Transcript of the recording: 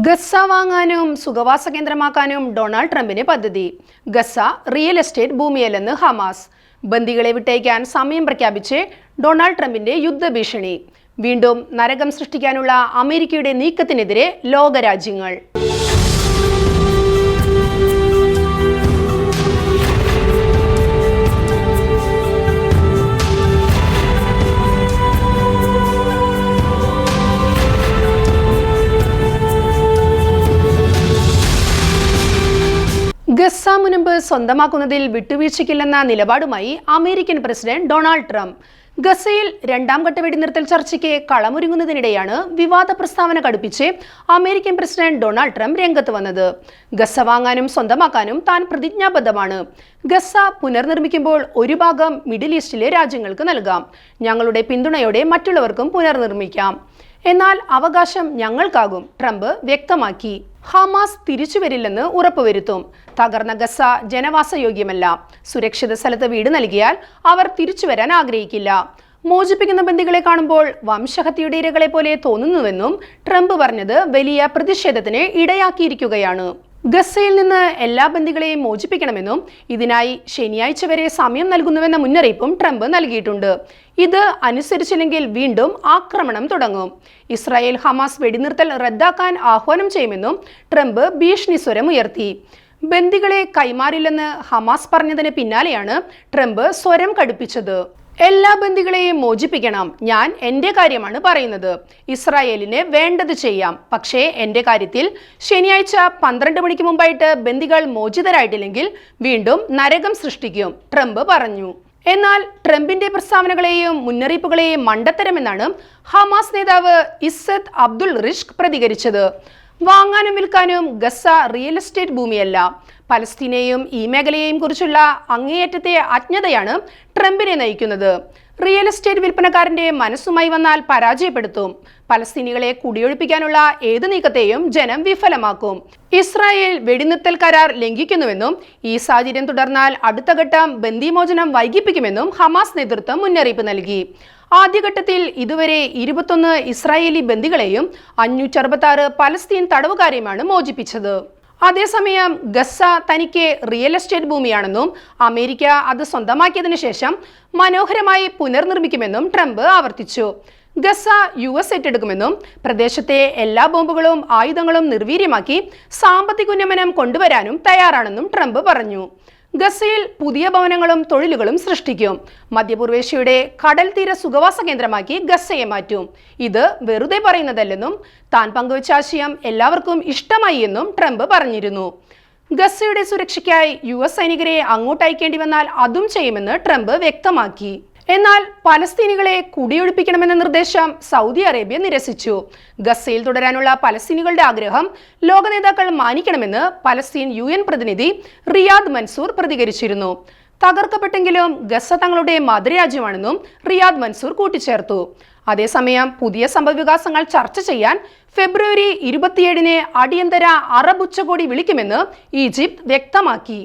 Gaza വാങ്ങാനും സുഖവാസ കേന്ദ്രമാക്കാനും Donald ട്രംപിന് പദ്ധതി. ഗസ റിയൽ എസ്റ്റേറ്റ് ഭൂമിയല്ലെന്ന് ഹമാസ്. ബന്ദികളെ വിട്ടയക്കാൻ സമയം പ്രഖ്യാപിച്ച് ഡൊണാൾഡ് ട്രംപിന്റെ യുദ്ധഭീഷണി. വീണ്ടും നരകം സൃഷ്ടിക്കാനുള്ള അമേരിക്കയുടെ നീക്കത്തിനെതിരെ ലോകരാജ്യങ്ങൾ. ഗസ മുൻപ് സ്വന്തമാക്കുന്നതിൽ വിട്ടുവീഴ്ചയ്ക്കില്ലെന്ന നിലപാടുമായി അമേരിക്കൻ പ്രസിഡന്റ് ഡൊണാൾഡ് ട്രംപ്. ഗസയിൽ രണ്ടാം ഘട്ട വെടിനിർത്തൽ ചർച്ചയ്ക്ക് കളമൊരുങ്ങുന്നതിനിടെയാണ് വിവാദ പ്രസ്താവന കടുപ്പിച്ച് അമേരിക്കൻ പ്രസിഡന്റ് ഡൊണാൾഡ് ട്രംപ് രംഗത്ത് വന്നത്. ഗസ വാങ്ങാനും സ്വന്തമാക്കാനും താൻ പ്രതിജ്ഞാബദ്ധമാണ്. ഗസ പുനർനിർമ്മിക്കുമ്പോൾ ഒരു ഭാഗം മിഡിൽ ഈസ്റ്റിലെ രാജ്യങ്ങൾക്ക് നൽകാം. ഞങ്ങളുടെ പിന്തുണയോടെ മറ്റുള്ളവർക്കും പുനർനിർമ്മിക്കാം. എന്നാൽ അവകാശം ഞങ്ങൾക്കാകും, ട്രംപ് വ്യക്തമാക്കി. ഹമാസ് തിരിച്ചുവരില്ലെന്ന് ഉറപ്പുവരുത്തും. തകർന്ന ഗസ ജനവാസയോഗ്യമല്ല. സുരക്ഷിത സ്ഥലത്ത് വീട് നൽകിയാൽ അവർ തിരിച്ചുവരാൻ ആഗ്രഹിക്കില്ല. മോചിപ്പിക്കുന്ന ബന്ദികളെ കാണുമ്പോൾ വംശഹത്യയുടെ ഇരകളെ പോലെ തോന്നുന്നുവെന്നും ട്രംപ് പറഞ്ഞത് വലിയ പ്രതിഷേധത്തിന് ഇടയാക്കിയിരിക്കുകയാണ്. ഗസയിൽ നിന്ന് എല്ലാ ബന്ദികളെയും മോചിപ്പിക്കണമെന്നും ഇതിനായി ശനിയാഴ്ച വരെ സമയം നൽകുന്നുവെന്ന മുന്നറിയിപ്പും ട്രംപ് നൽകിയിട്ടുണ്ട്. ഇത് അനുസരിച്ചില്ലെങ്കിൽ വീണ്ടും ആക്രമണം തുടങ്ങും. ഇസ്രായേൽ ഹമാസ് വെടിനിർത്തൽ റദ്ദാക്കാൻ ആഹ്വാനം ചെയ്യുമെന്നും ട്രംപ് ഭീഷണി സ്വരം ഉയർത്തി. ബന്ദികളെ കൈമാറില്ലെന്ന് ഹമാസ് പറഞ്ഞതിന് പിന്നാലെയാണ് ട്രംപ് സ്വരം കടുപ്പിച്ചത്. എല്ലാ ബന്ദികളെയും മോചിപ്പിക്കണം. ഞാൻ എൻ്റെ കാര്യമാണ് പറയുന്നത്. ഇസ്രായേലിന് വേണ്ടത് ചെയ്യാം. പക്ഷേ എൻ്റെ കാര്യത്തിൽ ശനിയാഴ്ച 12 മണിക്ക് മുമ്പായിട്ട് ബന്ദികൾ മോചിതരായിട്ടില്ലെങ്കിൽ വീണ്ടും നരകം സൃഷ്ടിക്കും, ട്രംപ് പറഞ്ഞു. എന്നാൽ ട്രംപിന്റെ പ്രസ്താവനകളെയും മുന്നറിയിപ്പുകളെയും മണ്ടത്തരമെന്നാണ് ഹമാസ് നേതാവ് ഇസ്സത്ത് അബ്ദുൾ റിഷ്ക് പ്രതികരിച്ചത്. വാങ്ങാനും വിൽക്കാനും ഗസ റിയൽ എസ്റ്റേറ്റ് ഭൂമിയല്ല. പലസ്തീനെയും ഈ മേഖലയെയും കുറിച്ചുള്ള അങ്ങേയറ്റത്തെ അജ്ഞതയാണ് ട്രംപിനെ നയിക്കുന്നത്. റിയൽ എസ്റ്റേറ്റ് വിൽപ്പനക്കാരന്റെ മനസ്സുമായി വന്നാൽ പരാജയപ്പെടുത്തും. പലസ്തീനികളെ കുടിയൊഴിപ്പിക്കാനുള്ള ഏത് നീക്കത്തെയും ജനം വിഫലമാക്കും. ഇസ്രായേൽ വെടിനിർത്തൽ കരാർ ലംഘിക്കുന്നുവെന്നും ഈ സാഹചര്യം തുടർന്നാൽ അടുത്ത ഘട്ടം ബന്ദിമോചനം വൈകിപ്പിക്കുമെന്നും ഹമാസ് നേതൃത്വം മുന്നറിയിപ്പ് നൽകി. ആദ്യഘട്ടത്തിൽ ഇതുവരെ 21 ഇസ്രായേലി ബന്ദികളെയും 566 പലസ്തീൻ തടവുകാരെയുമാണ് മോചിപ്പിച്ചത്. അതേസമയം ഗസ തനിക്ക് റിയൽ എസ്റ്റേറ്റ് ഭൂമിയാണെന്നും അമേരിക്ക അത് സ്വന്തമാക്കിയതിനു ശേഷം മനോഹരമായി പുനർനിർമ്മിക്കുമെന്നും ട്രംപ് ആവർത്തിച്ചു. ഗസ US ഏറ്റെടുക്കുമെന്നും പ്രദേശത്തെ എല്ലാ ബോംബുകളും ആയുധങ്ങളും നിർവീര്യമാക്കി സാമ്പത്തിക ഉന്നമനം കൊണ്ടുവരാനും തയ്യാറാണെന്നും ട്രംപ് പറഞ്ഞു. ഗസയിൽ പുതിയ ഭവനങ്ങളും തൊഴിലുകളും സൃഷ്ടിക്കും. മധ്യപൂർവേഷ്യയുടെ കടൽ തീര സുഖവാസ കേന്ദ്രമാക്കി ഗസയെ മാറ്റും. ഇത് വെറുതെ പറയുന്നതല്ലെന്നും താൻ പങ്കുവച്ച ആശയം എല്ലാവർക്കും ഇഷ്ടമായി എന്നും ട്രംപ് പറഞ്ഞിരുന്നു. ഗസയുടെ സുരക്ഷയ്ക്കായി US സൈനികരെ അങ്ങോട്ട് അയക്കേണ്ടി വന്നാൽ അതും ചെയ്യുമെന്ന് ട്രംപ് വ്യക്തമാക്കി. എന്നാൽ പലസ്തീനികളെ കുടിയൊഴിപ്പിക്കണമെന്ന നിർദ്ദേശം സൗദി അറേബ്യ നിരസിച്ചു. ഗസയിൽ തുടരാനുള്ള പലസ്തീനികളുടെ ആഗ്രഹം ലോക നേതാക്കൾ മാനിക്കണമെന്ന് പലസ്തീൻ UN പ്രതിനിധി റിയാദ് മൻസൂർ പ്രതികരിച്ചിരുന്നു. തകർക്കപ്പെട്ടെങ്കിലും ഗസ തങ്ങളുടെ മാതൃരാജ്യമാണെന്നും റിയാദ് മൻസൂർ കൂട്ടിച്ചേർത്തു. അതേസമയം പുതിയ സംഭവവികാസങ്ങൾ ചർച്ച ചെയ്യാൻ ഫെബ്രുവരി 27-ന് അടിയന്തര അറബ് ഉച്ചകോടി വിളിക്കുമെന്ന് ഈജിപ്ത് വ്യക്തമാക്കി.